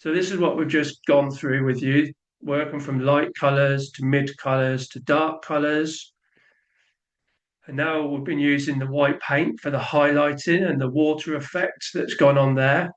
So this is what we've just gone through with you, working from light colors to mid colors to dark colors. And now we've been using the white paint for the highlighting and the water effect that's gone on there.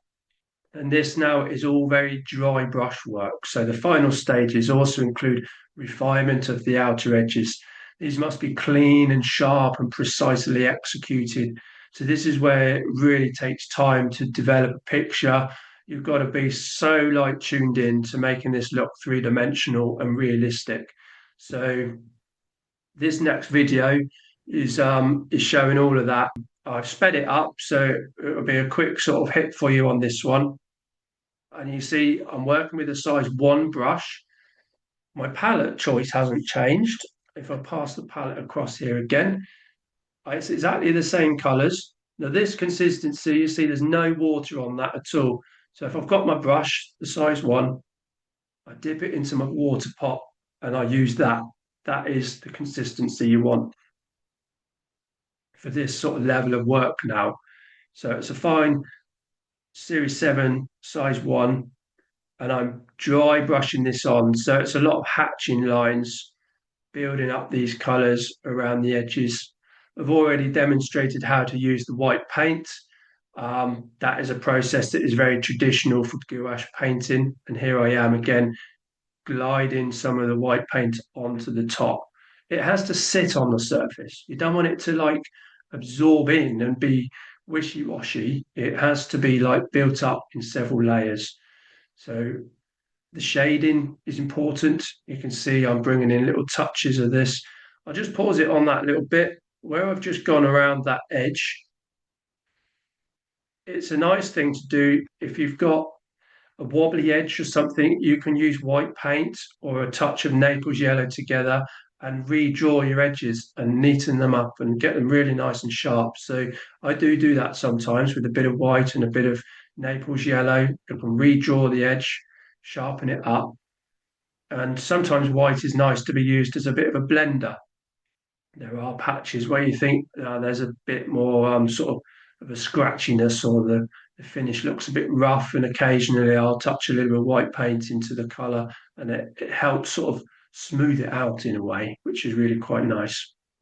And this now is all very dry brush work. So the final stages also include refinement of the outer edges. These must be clean and sharp and precisely executed. So this is where it really takes time to develop a picture. You've got to be so like tuned in to making this look three-dimensional and realistic. So this next video is showing all of that. I've sped it up, so it'll be a quick sort of hit for you on this one. And you see, I'm working with a size 1 brush. My palette choice hasn't changed. If I pass the palette across here again, it's exactly the same colors. Now this consistency, you see there's no water on that at all. So if I've got my brush, the size 1, I dip it into my water pot and I use that. That is the consistency you want for this sort of level of work now. So it's a fine Series 7 size 1, and I'm dry brushing this on. So it's a lot of hatching lines, building up these colors around the edges. I've already demonstrated how to use the white paint. That is a process that is very traditional for gouache painting. And here I am again, gliding some of the white paint onto the top. It has to sit on the surface. You don't want it to like absorb in and be wishy-washy. It has to be like built up in several layers. So the shading is important. You can see I'm bringing in little touches of this. I'll just pause it on that little bit where I've just gone around that edge. It's a nice thing to do if you've got a wobbly edge or something. You can use white paint or a touch of Naples yellow together and redraw your edges and neaten them up and get them really nice and sharp. So I do that sometimes with a bit of white and a bit of Naples yellow. You can redraw the edge, sharpen it up. And sometimes white is nice to be used as a bit of a blender. There are patches where you think there's a bit more sort of a scratchiness, or the finish looks a bit rough, and occasionally I'll touch a little bit of white paint into the colour, and it helps sort of smooth it out in a way, which is really quite nice.